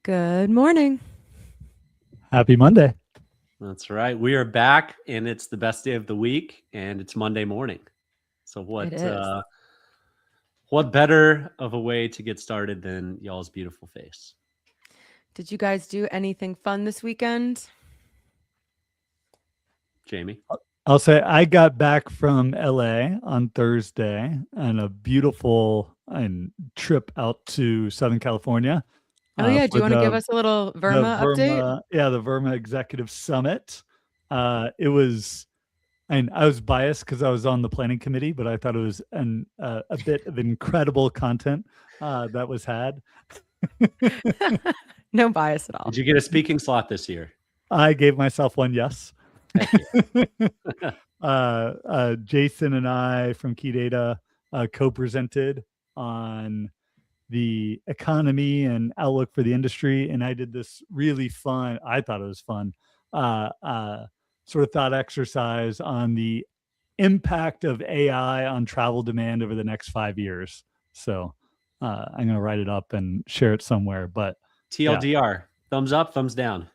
Good morning. Happy Monday. That's right. We are back, and it's the best day of the week, and it's Monday morning. So It is. what better of a way to get started than y'all's beautiful face? Did you guys do anything fun this weekend? Jamie? I'll say I got back from LA on Thursday on a beautiful trip out to Southern California. Oh yeah, do For you want to give us a little the Verma update? the Verma Executive Summit. It was, and I was biased because I was on the planning committee, but I thought it was a bit of incredible content that was had. No bias at all. Did you get a speaking slot this year? I gave myself one yes. Heck yeah. Jason and I from Key Data co-presented on the economy and outlook for the industry, and I did this really fun, I thought it was fun, sort of thought exercise on the impact of AI on travel demand over the next 5 years. So I'm going to write it up and share it somewhere. But TLDR, thumbs up, thumbs down.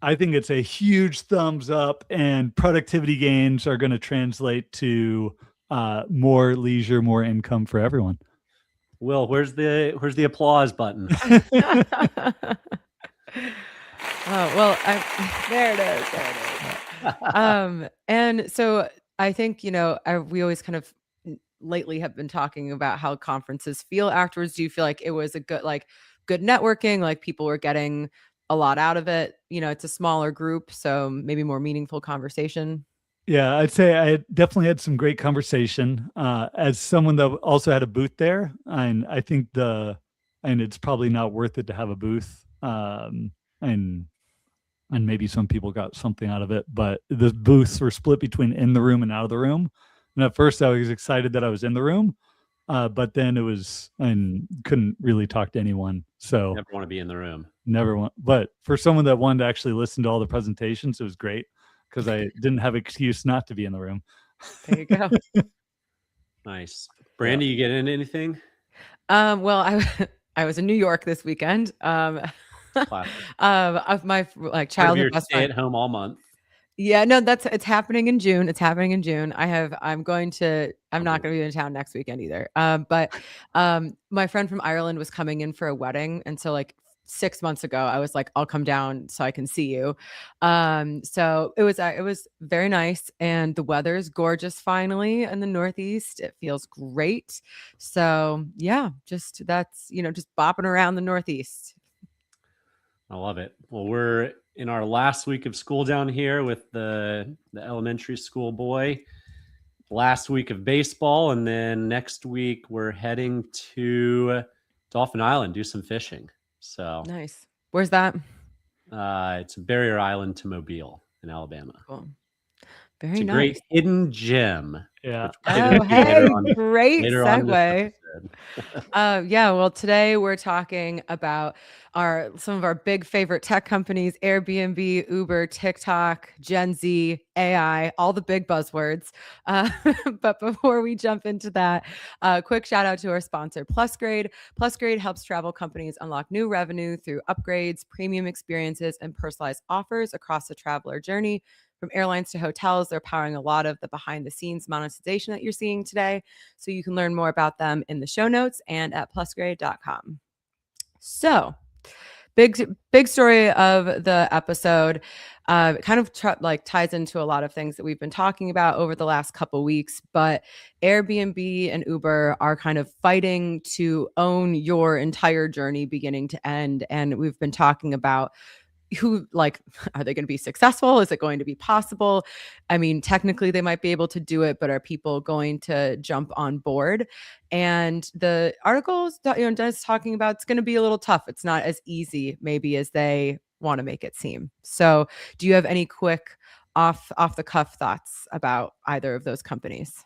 I think it's a huge thumbs up, and productivity gains are going to translate to more leisure, more income for everyone. Will, where's the applause button? Oh well, there it is. There it is. And so I think we always kind of lately have been talking about how conferences feel afterwards. Do you feel like it was a good networking? Like people were getting a lot out of it. It's a smaller group, so maybe more meaningful conversation. Yeah, I'd say I definitely had some great conversation. As someone that also had a booth there, and I think it's probably not worth it to have a booth. And maybe some people got something out of it, but the booths were split between in the room and out of the room. And at first I was excited that I was in the room, but then couldn't really talk to anyone. So never want to be in the room. Never want, but for someone that wanted to actually listen to all the presentations, it was great because I didn't have an excuse not to be in the room. There you go. Nice. Brandy, you get into anything? Well, I was in New York this weekend. Of my childhood best stay friend. At home all month. Yeah, no, it's happening in June. It's happening in June. I'm not going to be in town next weekend either. But my friend from Ireland was coming in for a wedding, and so 6 months ago, I was like, I'll come down so I can see you. So it was very nice, and the weather is gorgeous finally in the Northeast. It feels great. So yeah, just bopping around the Northeast. I love it. Well, we're in our last week of school down here with the elementary school boy. Last week of baseball, and then next week we're heading to Dolphin Island, do some fishing. So nice. Where's that? It's a barrier island to Mobile in Alabama. Cool. It's a great hidden gem. Yeah. Oh, hey, great segue. Yeah, well, today we're talking about some of our big favorite tech companies: Airbnb, Uber, TikTok, Gen Z, AI, all the big buzzwords. But before we jump into that, quick shout out to our sponsor, Plusgrade. Plusgrade helps travel companies unlock new revenue through upgrades, premium experiences, and personalized offers across the traveler journey. From airlines to hotels, they're powering a lot of the behind-the-scenes monetization that you're seeing today. So you can learn more about them in the show notes and at plusgrade.com. So, big story of the episode. Kind of ties into a lot of things that we've been talking about over the last couple weeks. But Airbnb and Uber are kind of fighting to own your entire journey, beginning to end. And we've been talking about are they going to be successful? Is it going to be possible? I mean, technically they might be able to do it, but are people going to jump on board? And the articles does talking about it's going to be a little tough. It's not as easy maybe as they want to make it seem. So do you have any quick off the cuff thoughts about either of those companies?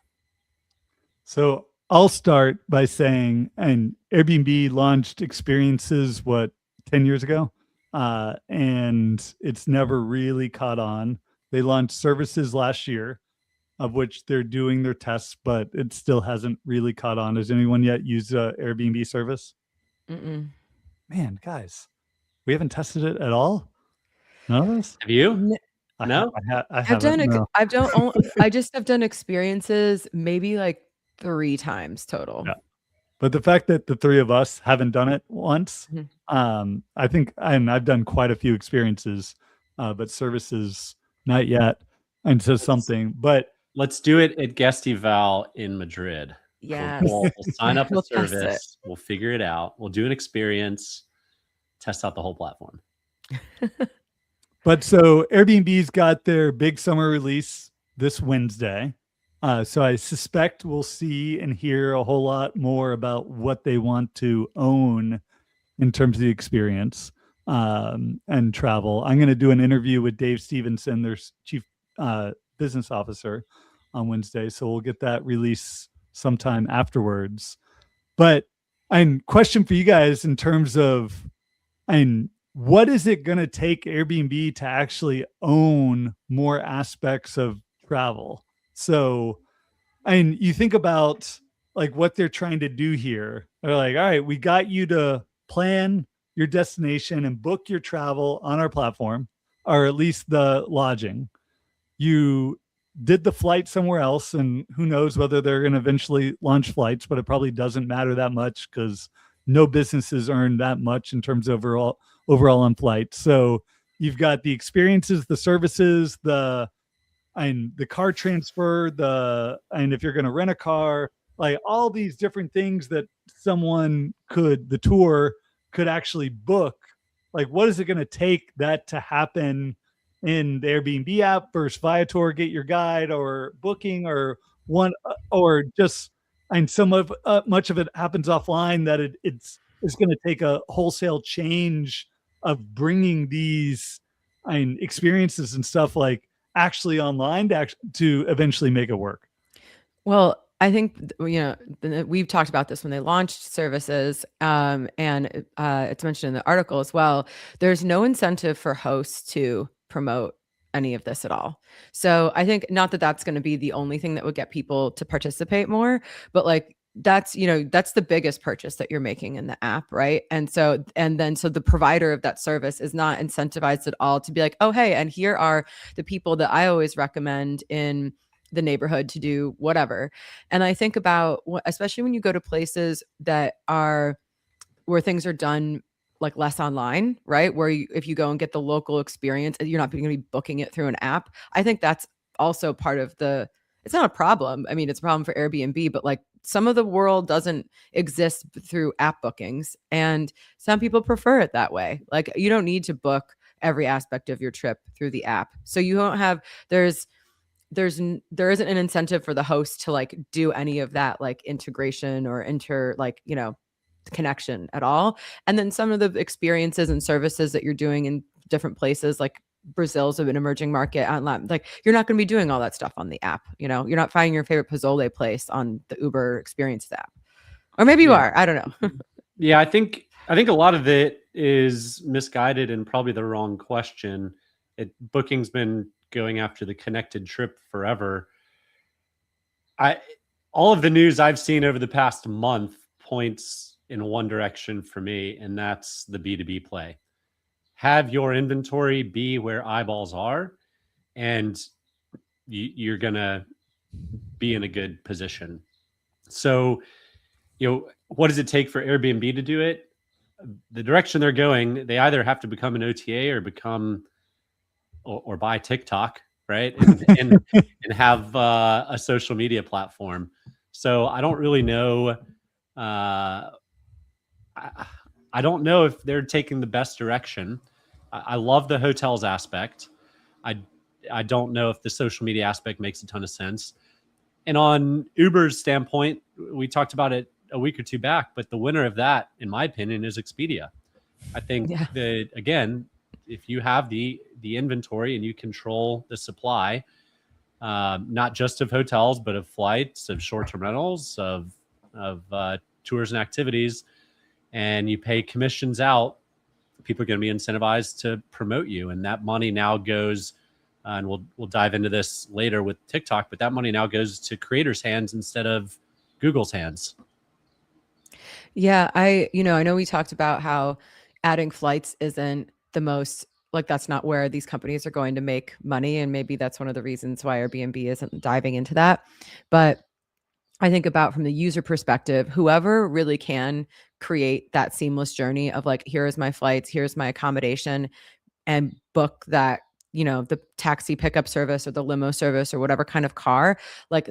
So I'll start by saying, and Airbnb launched experiences 10 years ago? And it's never really caught on. They launched services last year, of which they're doing their tests, but it still hasn't really caught on. Has anyone yet used an Airbnb service? Mm-mm. Man, guys, We haven't tested it at all. None of us. Have you? No, I haven't. No. I just have done experiences maybe like 3 times total. Yeah. But the fact that the 3 of us haven't done it once, I think, and I've done quite a few experiences, but services not yet. And so something, but let's do it at Guest Eval in Madrid. Yeah, we'll sign up a We'll test service. We'll figure it out. We'll do an experience, test out the whole platform. But so Airbnb's got their big summer release this Wednesday. So I suspect we'll see and hear a whole lot more about what they want to own in terms of the experience and travel. I'm going to do an interview with Dave Stevenson, their chief business officer, on Wednesday. So we'll get that release sometime afterwards. But question for you guys in terms of, what is it going to take Airbnb to actually own more aspects of travel? So, you think about like what they're trying to do here. They're like, all right, we got you to plan your destination and book your travel on our platform, or at least the lodging. You did the flight somewhere else, and who knows whether they're going to eventually launch flights, but it probably doesn't matter that much because no businesses earn that much in terms of overall on flights. So you've got the experiences, the services, the car transfer, and if you're going to rent a car, like all these different things that the tour could actually book. Like, what is it going to take that to happen in the Airbnb app versus Viator, Get Your Guide, or Booking, or one, or just, some of much of it happens offline, that it's going to take a wholesale change of bringing these experiences and stuff like actually online to eventually make it work. Well, I think, we've talked about this when they launched services, and it's mentioned in the article as well. There's no incentive for hosts to promote any of this at all. So I think, not that that's going to be the only thing that would get people to participate more, but like, that's the biggest purchase that you're making in the app, right? And so the provider of that service is not incentivized at all to be like, oh, hey, and here are the people that I always recommend in the neighborhood to do whatever. And I think about, especially when you go to places that are where things are done like less online, right? Where if you go and get the local experience, you're not going to be booking it through an app. I think that's also part of it's not a problem. I mean, it's a problem for Airbnb, but like, some of the world doesn't exist through app bookings, and some people prefer it that way. Like, you don't need to book every aspect of your trip through the app. So you don't have, there isn't an incentive for the host to like do any of that, like integration or connection at all. And then some of the experiences and services that you're doing in different places, like Brazil's an emerging market, like you're not going to be doing all that stuff on the app. You're not finding your favorite pozole place on the Uber Experience app, or maybe you are. I don't know. Yeah, I think a lot of it is misguided and probably the wrong question. Booking's been going after the connected trip forever. All of the news I've seen over the past month points in one direction for me, and that's the B2B play. Have your inventory be where eyeballs are, and you're going to be in a good position. So, what does it take for Airbnb to do it? The direction they're going, they either have to become an OTA or or buy TikTok, right? And have a social media platform. So I don't really know. I don't know if they're taking the best direction. I love the hotels aspect. I don't know if the social media aspect makes a ton of sense. And on Uber's standpoint, we talked about it a week or two back, but the winner of that, in my opinion, is Expedia. I think that, again, if you have the inventory and you control the supply, not just of hotels, but of flights, of short-term rentals, of tours and activities, and you pay commissions out, people are going to be incentivized to promote you. And that money now goes, and we'll dive into this later with TikTok, but that money now goes to creators' hands instead of Google's hands. Yeah, I know we talked about how adding flights isn't the most, like, that's not where these companies are going to make money. And maybe that's one of the reasons why Airbnb isn't diving into that. But I think about from the user perspective, whoever really can create that seamless journey of like, here is my flights, here's my accommodation, and book that, the taxi pickup service or the limo service or whatever kind of car, like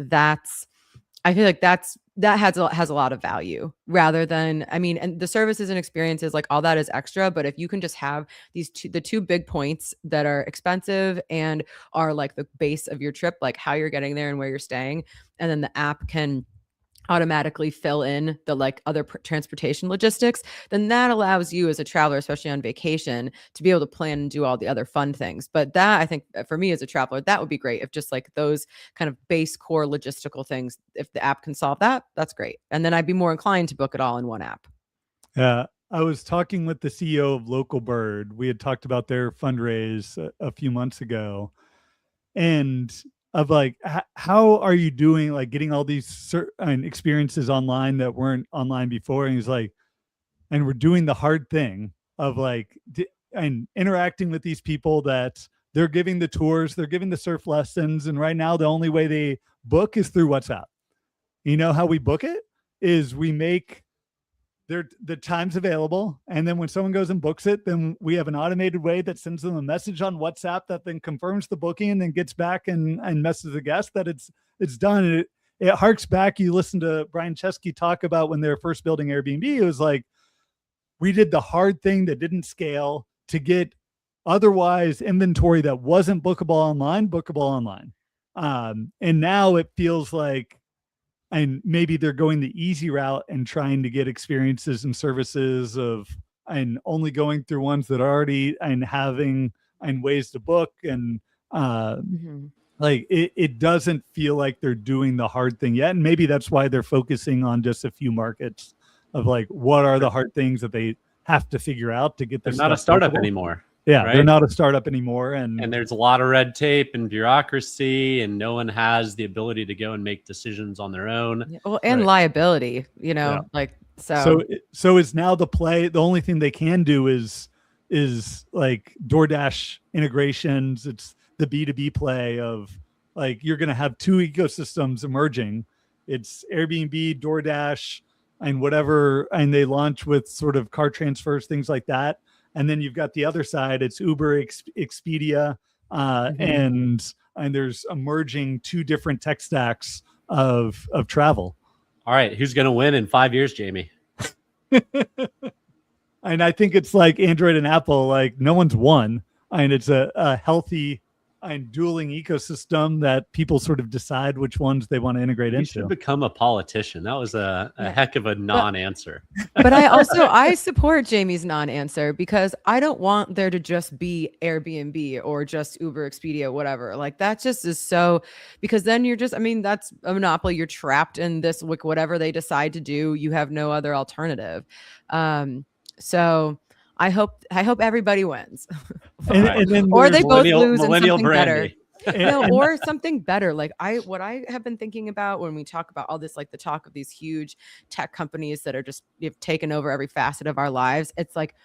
I feel like that has a lot of value rather than, and the services and experiences, like all that is extra. But if you can just have the two big points that are expensive and are like the base of your trip, like how you're getting there and where you're staying, and then the app can automatically fill in the like other transportation logistics, then that allows you as a traveler, especially on vacation, to be able to plan and do all the other fun things. But that, I think, for me as a traveler, that would be great if just like those kind of base core logistical things, if the app can solve that, that's great. And then I'd be more inclined to book it all in one app. Yeah. I was talking with the CEO of Local Bird. We had talked about their fundraise a few months ago, and of like, how are you doing, like getting all these certain experiences online that weren't online before? And he's like, and we're doing the hard thing of like, and interacting with these people that they're giving the tours, they're giving the surf lessons. And right now, the only way they book is through WhatsApp. You know how we book it is we make the times available, and then when someone goes and books it, then we have an automated way that sends them a message on WhatsApp that then confirms the booking and then gets back and messages the guest that it's done. And it harks back. You listen to Brian Chesky talk about when they were first building Airbnb. It was like, we did the hard thing that didn't scale to get otherwise inventory that wasn't bookable online. And now it feels like, and maybe they're going the easy route and trying to get experiences and services and only going through ones that are already and having and ways to book. And like it doesn't feel like they're doing the hard thing yet. And maybe that's why they're focusing on just a few markets of like, what are the hard things that they have to figure out to get this. They're not a startup anymore. Yeah, right? They're not a startup anymore. And there's a lot of red tape and bureaucracy, and no one has the ability to go and make decisions on their own. Well, and liability, like, so is now the play. The only thing they can do is like DoorDash integrations. It's the B2B play of like, you're going to have two ecosystems emerging. It's Airbnb, DoorDash, and whatever. And they launch with sort of car transfers, things like that. And then you've got the other side, it's Uber, Expedia, and there's emerging two different tech stacks of travel. All right, who's going to win in 5 years, Jamie? And I think it's like Android and Apple, like no one's won. And it's a healthy and dueling ecosystem that people sort of decide which ones they want to integrate into. You should become a politician. That was a heck of a non-answer. But I support Jamie's non-answer, because I don't want there to just be Airbnb or just Uber, Expedia, whatever. Like that just is so, because then you're just, that's a monopoly. You're trapped in this, like whatever they decide to do, you have no other alternative. So I hope everybody wins, and then or they both lose in something brandy. better. Or something better. Like what I have been thinking about when we talk about all this, like the talk of these huge tech companies that are just, they've taken over every facet of our lives. It's like,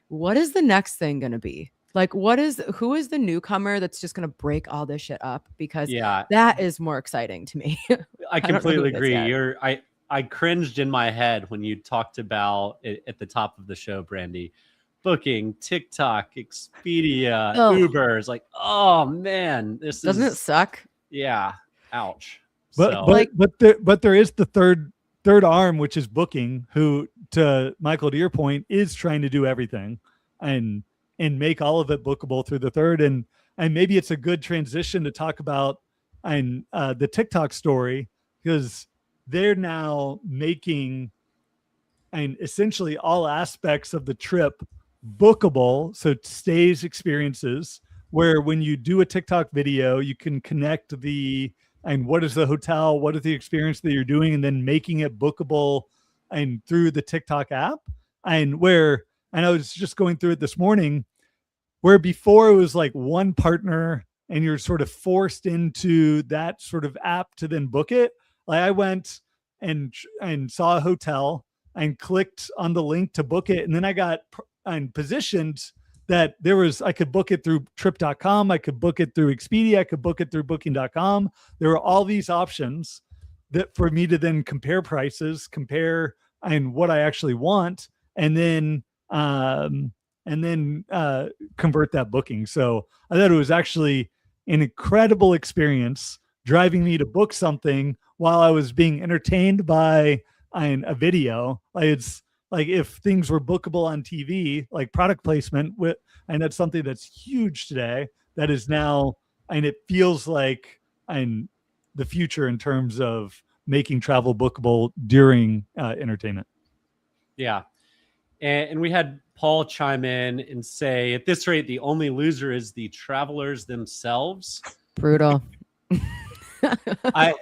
what is the next thing going to be? Like, who is the newcomer that's just going to break all this shit up? Because that is more exciting to me. I completely agree. I cringed in my head when you talked about it at the top of the show, Brandy. Booking, TikTok, Expedia, Uber. Is like, oh man, doesn't it suck? Yeah, ouch. But there is the third arm, which is Booking, who, to Michael, to your point, is trying to do everything and make all of it bookable through the third. And maybe it's a good transition to talk about the TikTok story, because they're now making essentially all aspects of the trip bookable. So stays, experiences, where when you do a TikTok video, you can connect what is the hotel, what is the experience that you're doing, and then making it bookable and through the TikTok app. And I was just going through it this morning, where before it was like one partner and you're sort of forced into that sort of app to then book it. Like I went and saw a hotel and clicked on the link to book it, and then I got positioned that I could book it through trip.com. I could book it through Expedia. I could book it through booking.com. There were all these options that for me to then compare prices, compare and what I actually want, and then convert that booking. So I thought it was actually an incredible experience driving me to book something while I was being entertained by a video. It's like if things were bookable on TV, like product placement, and that's something that's huge today. That is now, and it feels like the future in terms of making travel bookable during entertainment. Yeah. And we had Paul chime in and say, at this rate, the only loser is the travelers themselves. Brutal. I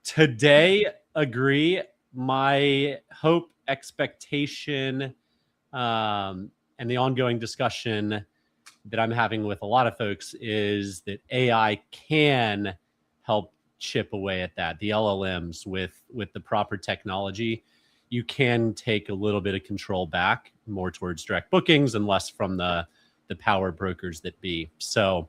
today agree. My hope, expectation, and the ongoing discussion that I'm having with a lot of folks is that AI can help chip away at that. The LLMs with the proper technology, you can take a little bit of control back more towards direct bookings and less from the power brokers that be. So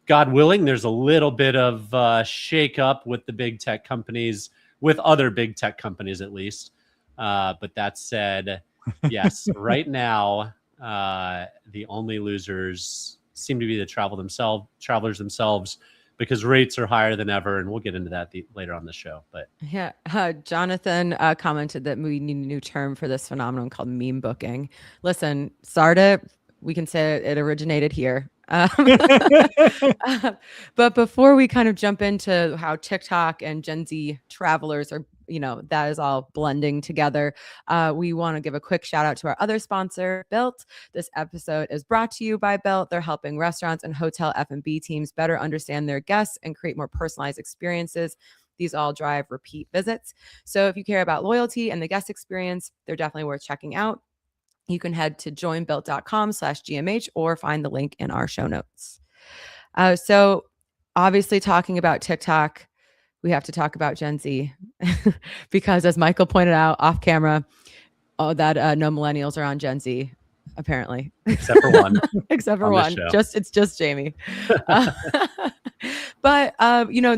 God willing, there's a little bit of shake up with the big tech companies, with other big tech companies at least. But that said, yes, right now, the only losers seem to be the travelers themselves, because rates are higher than ever. And we'll get into that later on the show. But yeah, Jonathan commented that we need a new term for this phenomenon called meme booking. Listen, started, we can say it originated here. But before we kind of jump into how TikTok and Gen Z travelers are, that is all blending together, we want to give a quick shout out to our other sponsor, Bilt. This episode is brought to you by Bilt. They're helping restaurants and hotel F&B teams better understand their guests and create more personalized experiences. These all drive repeat visits. So if you care about loyalty and the guest experience, they're definitely worth checking out. You can head to joinbilt.com/GMH or find the link in our show notes. So obviously talking about TikTok, we have to talk about Gen Z because as Michael pointed out off camera, no millennials are on Gen Z, apparently. Except for one. Except for one. It's just Jamie. But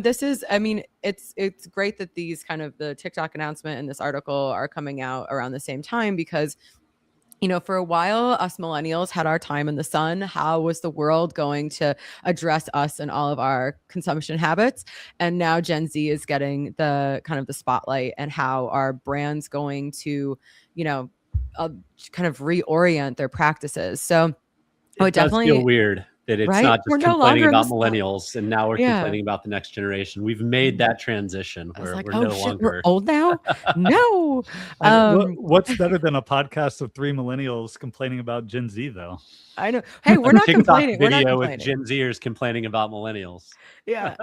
this is, it's great that these kind of the TikTok announcement and this article are coming out around the same time because for a while, us millennials had our time in the sun. How was the world going to address us and all of our consumption habits? And now Gen Z is getting the kind of the spotlight, and how are brands going to, kind of reorient their practices. So it definitely does feel weird that it's right? not just we're complaining about millennials and now we're complaining about the next generation. We've made that transition where like, we're no longer we're old now. No. What's better than a podcast of three millennials complaining about Gen Z, though? I know. Hey, we're not complaining. Video we're not complaining. with Gen Zers complaining about millennials. Yeah.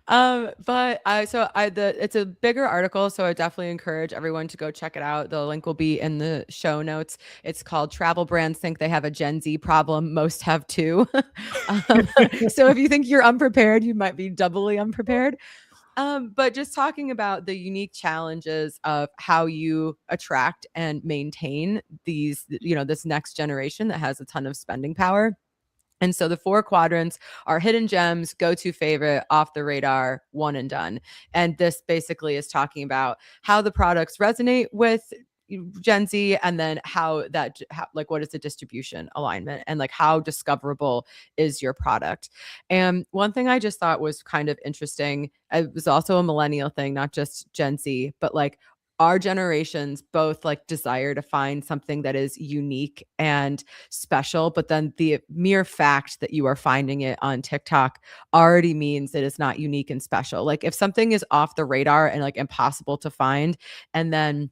It's a bigger article, so I definitely encourage everyone to go check it out. The link will be in the show notes. It's called Travel Brands Think They Have a Gen Z Problem. Most have too. So if you think you're unprepared, you might be doubly unprepared. But just talking about the unique challenges of how you attract and maintain these, this next generation that has a ton of spending power. And so the 4 quadrants are hidden gems, go-to favorite, off the radar, one and done. And this basically is talking about how the products resonate with Gen Z, and then how what is the distribution alignment, and like how discoverable is your product. And one thing I just thought was kind of interesting, it was also a millennial thing, not just Gen Z, but like our generations both like desire to find something that is unique and special, but then the mere fact that you are finding it on TikTok already means that it's not unique and special. Like if something is off the radar and like impossible to find, and then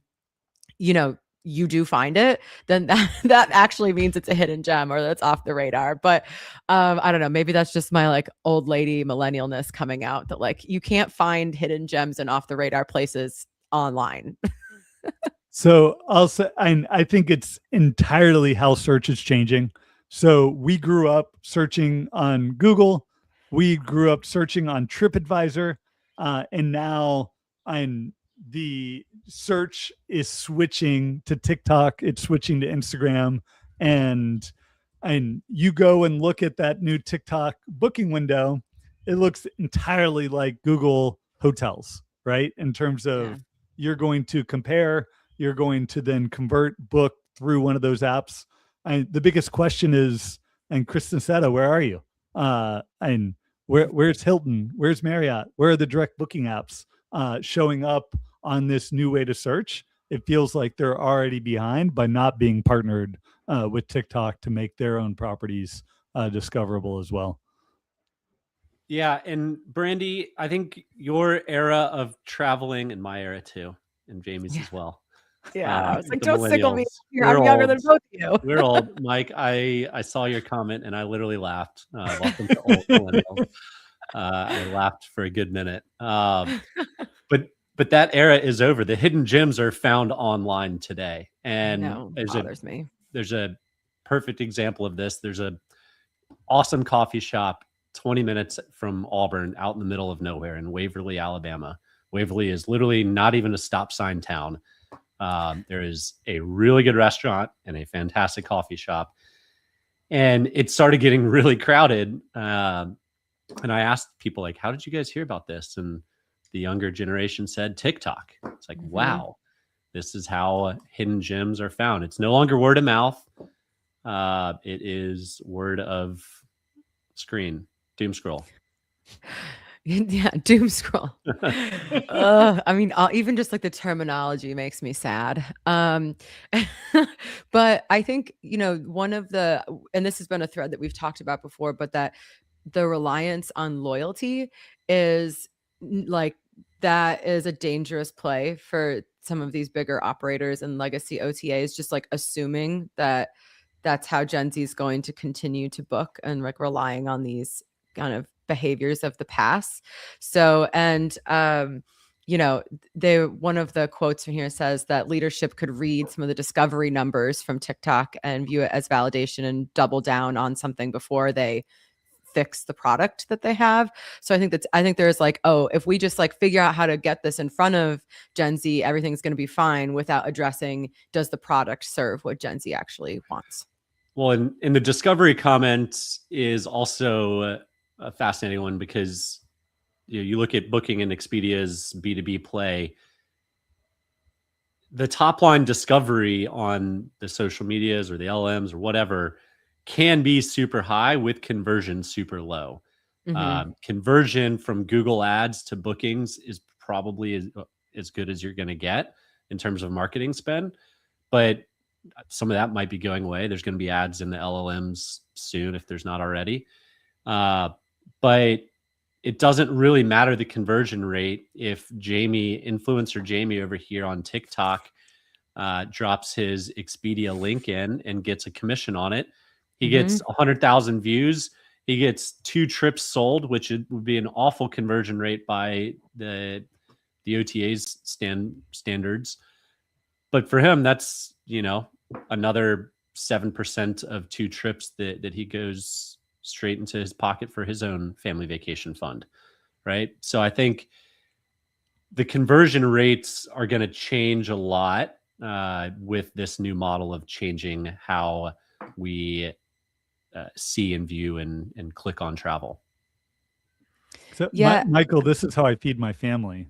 you do find it, then that actually means it's a hidden gem or that's off the radar. But I don't know, maybe that's just my like old lady millennialness coming out, that like you can't find hidden gems and off the radar places online. So I'll say, I think it's entirely how search is changing. So we grew up searching on Google, we grew up searching on TripAdvisor, and now the search is switching to TikTok, it's switching to Instagram, And you go and look at that new TikTok booking window, it looks entirely like Google Hotels, right? In terms of you're going to compare, you're going to then convert, book through one of those apps. The biggest question is, and Kristen Seta, where are you? And where's Hilton? Where's Marriott? Where are the direct booking apps showing up on this new way to search? It feels like they're already behind by not being partnered with TikTok to make their own properties discoverable as well. Yeah, and Brandy, I think your era of traveling, and my era too, and Jamie's as well. Yeah, I was like, don't sickle me. I'm younger than both of you. We're old. Mike, I saw your comment and I literally laughed. Welcome to old millennials. I laughed for a good minute. But that era is over. The hidden gems are found online today. And there's a perfect example of this. There's a awesome coffee shop 20 minutes from Auburn out in the middle of nowhere in Waverly, Alabama. Waverly is literally not even a stop sign town. There is a really good restaurant and a fantastic coffee shop. And it started getting really crowded. And I asked people, like, how did you guys hear about this? And the younger generation said TikTok. It's like, wow, this is how hidden gems are found. It's no longer word of mouth. It is word of screen, doom scroll. Yeah, doom scroll. I mean, even just like the terminology makes me sad. But I think, one of the, and this has been a thread that we've talked about before, but that the reliance on loyalty is like, that is a dangerous play for some of these bigger operators and legacy OTAs, just like assuming that that's how Gen Z is going to continue to book and like relying on these kind of behaviors of the past. So, and one of the quotes from here says that leadership could read some of the discovery numbers from TikTok and view it as validation and double down on something before they fix the product that they have. So I think there's like, oh, if we just like figure out how to get this in front of Gen Z, everything's going to be fine, without addressing, does the product serve what Gen Z actually wants? Well, in the discovery comments is also a fascinating one, because you look at Booking and Expedia's B2B play. The top line discovery on the social medias or the LMs or whatever can be super high with conversion super low. Conversion from Google ads to bookings is probably as good as you're going to get in terms of marketing spend. But some of that might be going away. There's going to be ads in the LLMs soon, if there's not already. But it doesn't really matter the conversion rate if influencer Jamie over here on TikTok drops his Expedia link in and gets a commission on it. He gets 100,000 views. He gets 2 trips sold, which would be an awful conversion rate by the OTA's standards. But for him, that's, another 7% of 2 trips that he goes straight into his pocket for his own family vacation fund, right? So I think the conversion rates are going to change a lot with this new model of changing how we see and view and click on travel. So, Michael, this is how I feed my family.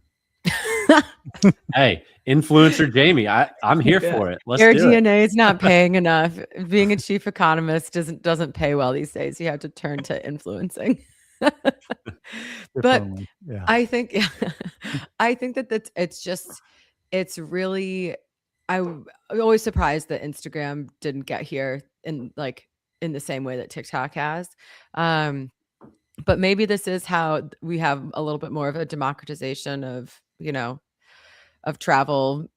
Hey, influencer Jamie, I'm here for it. Let's Your do DNA is not paying enough. Being a chief economist doesn't pay well these days. You have to turn to influencing. But yeah. I think that it's really, I'm always surprised that Instagram didn't get here in the same way that TikTok has. But maybe this is how we have a little bit more of a democratization of, of travel,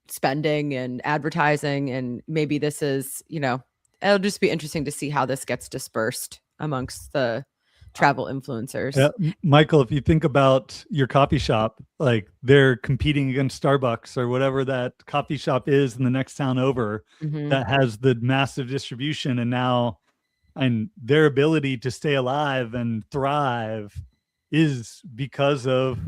spending and advertising. And maybe this is, it'll just be interesting to see how this gets dispersed amongst the travel influencers. Yeah, Michael, if you think about your coffee shop, like they're competing against Starbucks or whatever that coffee shop is in the next town over that has the massive distribution, and their ability to stay alive and thrive is because of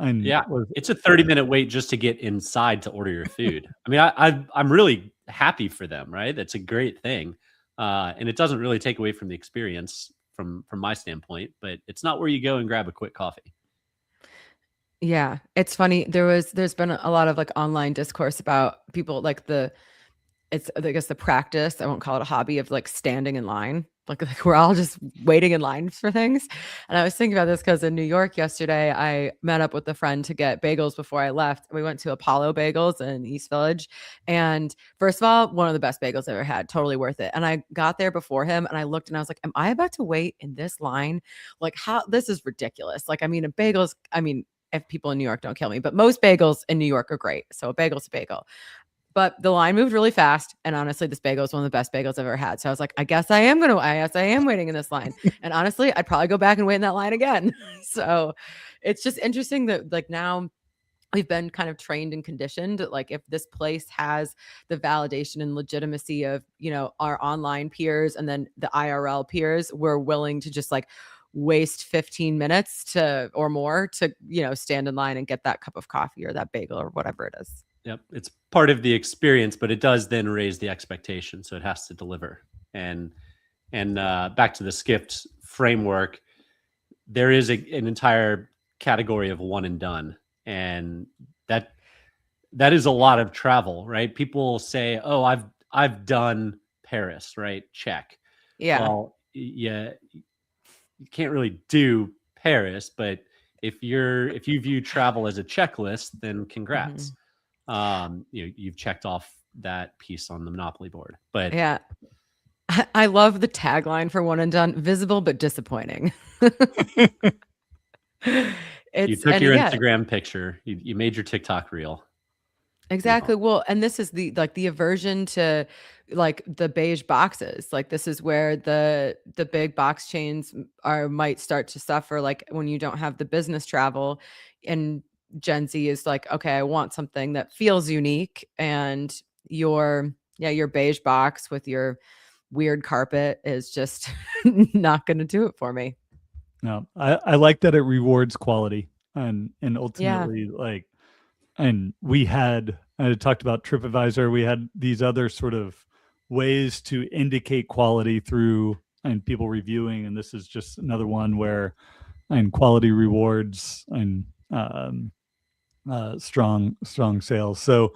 it's a 30-minute wait just to get inside to order your food. I mean, I'm really happy for them, right? That's a great thing. And it doesn't really take away from the experience from my standpoint, but it's not where you go and grab a quick coffee. Yeah, it's funny. There's been a lot of like online discourse about people like it's I guess the practice, I won't call it a hobby, of like standing in line. Like we're all just waiting in lines for things. And I was thinking about this because in New York yesterday, I met up with a friend to get bagels before I left. We went to Apollo Bagels in East Village. And first of all, one of the best bagels I've ever had, totally worth it. And I got there before him and I looked and I was like, am I about to wait in this line? Like how this is ridiculous. Like, I mean, if people in New York don't kill me, but most bagels in New York are great. So a bagel's a bagel. But the line moved really fast. And honestly, this bagel is one of the best bagels I've ever had. So I was like, I guess I am waiting in this line. And honestly, I'd probably go back and wait in that line again. So it's just interesting that like now we've been kind of trained and conditioned. Like if this place has the validation and legitimacy of, our online peers and then the IRL peers, we're willing to just like waste 15 minutes or more to, stand in line and get that cup of coffee or that bagel or whatever it is. Yep. It's part of the experience, but it does then raise the expectation. So it has to deliver. And back to the Skift framework, there is an entire category of one and done. And that is a lot of travel, right? People say, oh, I've done Paris, right? Check. Yeah. Well, yeah, you can't really do Paris, but if you view travel as a checklist, then congrats. Mm-hmm. You've checked off that piece on the Monopoly board. But yeah, I love the tagline for one and done: visible but disappointing. You took your Instagram picture, you made your TikTok reel. Exactly. Well, and this is the aversion to like the beige boxes. Like this is where the big box chains might start to suffer. Like when you don't have the business travel, and Gen Z is like, okay, I want something that feels unique, and your beige box with your weird carpet is just not going to do it for me. No, I like that it rewards quality and ultimately like. And I talked about TripAdvisor. We had these other sort of ways to indicate quality through and people reviewing. And this is just another one where quality rewards and strong sales. So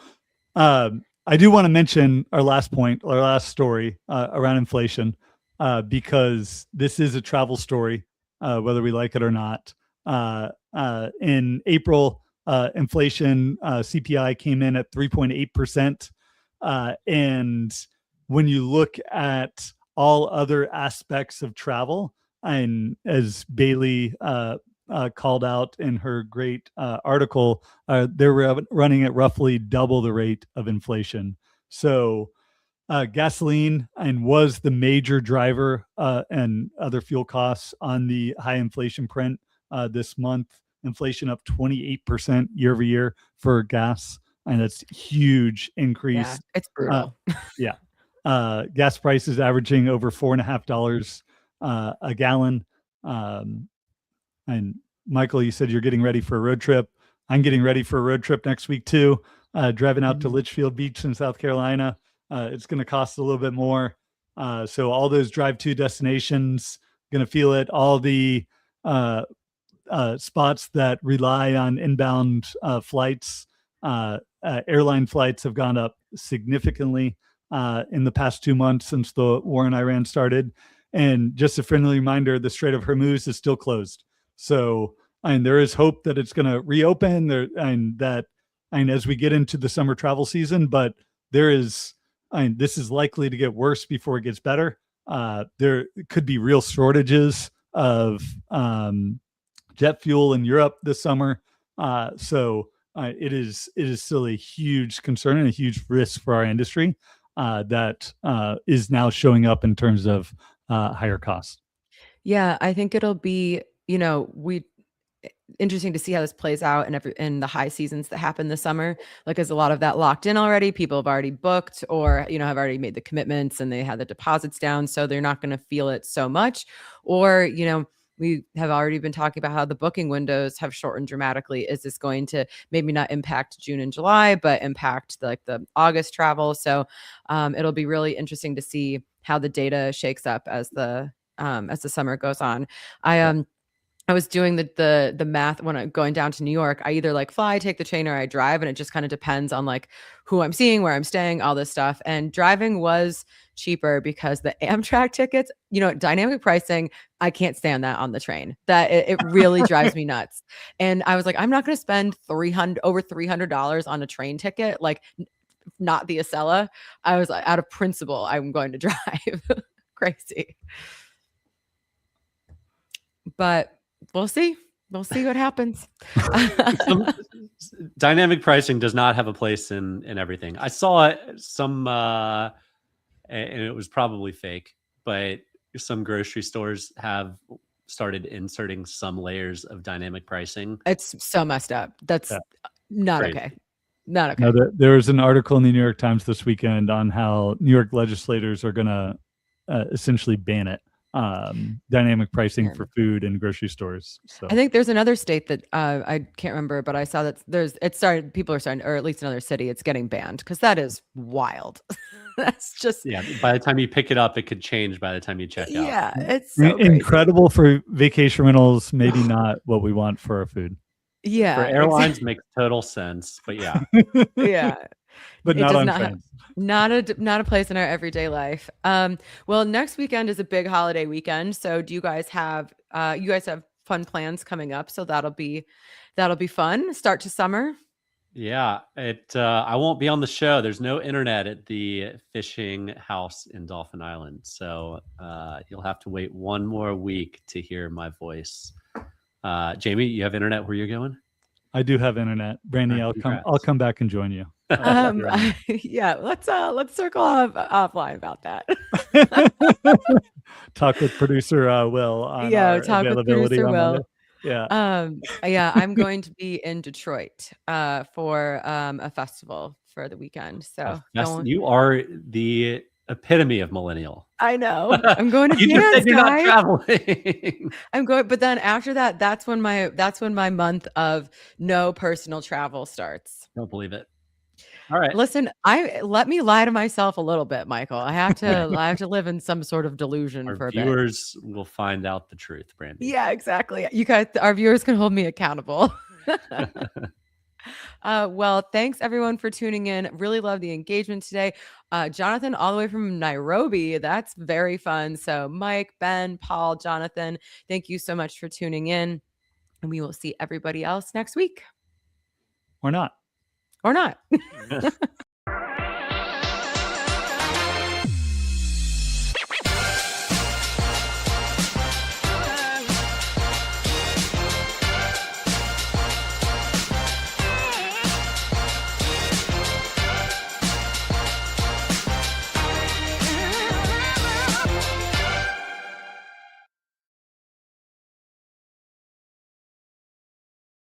I do want to mention our last story around inflation because this is a travel story, whether we like it or not. In April, inflation CPI came in at 3.8%. And when you look at all other aspects of travel, and as Bailey called out in her great article, they're running at roughly double the rate of inflation. So gasoline was the major driver and other fuel costs on the high inflation print this month. Inflation up 28% year over year for gas. And that's huge increase. Yeah, it's brutal. Gas prices averaging over $4.50 a gallon. And Michael, you said you're getting ready for a road trip. I'm getting ready for a road trip next week too. Driving out to Litchfield Beach in South Carolina. It's going to cost a little bit more. So all those drive-to destinations going to feel it. All the spots that rely on inbound flights, airline flights have gone up significantly in the past 2 months since the war in Iran started. And just a friendly reminder, the Strait of Hormuz is still closed. So there is hope that it's going to reopen there, and as we get into the summer travel season, but this is likely to get worse before it gets better. There could be real shortages of jet fuel in Europe this summer. So it is still a huge concern and a huge risk for our industry that is now showing up in terms of higher costs. Yeah, I think it'll be, interesting to see how this plays out in the high seasons that happen this summer. Like, is a lot of that locked in already? People have already booked or, have already made the commitments and they had the deposits down, so they're not going to feel it so much. Or, we have already been talking about how the booking windows have shortened dramatically. Is this going to maybe not impact June and July, but impact the August travel? So it'll be really interesting to see how the data shakes up as the summer goes on. I was doing the math when I'm going down to New York. I either like fly, take the train, or I drive, and it just kind of depends on like who I'm seeing, where I'm staying, all this stuff. And driving was cheaper because the Amtrak tickets, dynamic pricing, I can't stand that on the train. That it really drives me nuts. And I was like, I'm not going to spend over $300 on a train ticket, like not the Acela. I was like, out of principle, I'm going to drive. Crazy. But we'll see. We'll see what happens. Dynamic pricing does not have a place in everything. I saw some, and it was probably fake, but some grocery stores have started inserting some layers of dynamic pricing. It's so messed up. That's not crazy. Okay. Not okay. No, there was an article in the New York Times this weekend on how New York legislators are going to essentially ban it. Dynamic pricing for food in grocery stores. So I think there's another state that I can't remember, but I saw that people are starting, or at least another city, it's getting banned because that is wild. That's just by the time you pick it up, it could change by the time you check out. Yeah, it's so incredible for vacation rentals. Maybe not what we want for our food. Yeah, for airlines makes total sense, but yeah. But not on trains. Not a place in our everyday life. Well, next weekend is a big holiday weekend. So do you guys have fun plans coming up? So that'll be fun. Start to summer. Yeah, I won't be on the show. There's no internet at the fishing house in Dolphin Island. So you'll have to wait one more week to hear my voice. Jamie, you have internet where you're going? I do have internet. Brandy, I'll come back and join you. Yeah, let's circle offline about that. Talk with producer Will on talk with producer Will. Yeah. I'm going to be in Detroit for a festival for the weekend. So you are the epitome of millennial. I know. I'm going to you dance, just said you're guys. not traveling. I'm going, but then after that, that's when my month of no personal travel starts. Don't believe it. All right. Listen, let me lie to myself a little bit, Michael. I have to live in some sort of delusion for a bit. Our viewers will find out the truth, Brandy. Yeah, exactly. You guys, our viewers can hold me accountable. Well, thanks everyone for tuning in. Really love the engagement today. Jonathan, all the way from Nairobi. That's very fun. So Mike, Ben, Paul, Jonathan, thank you so much for tuning in. And we will see everybody else next week. Or not.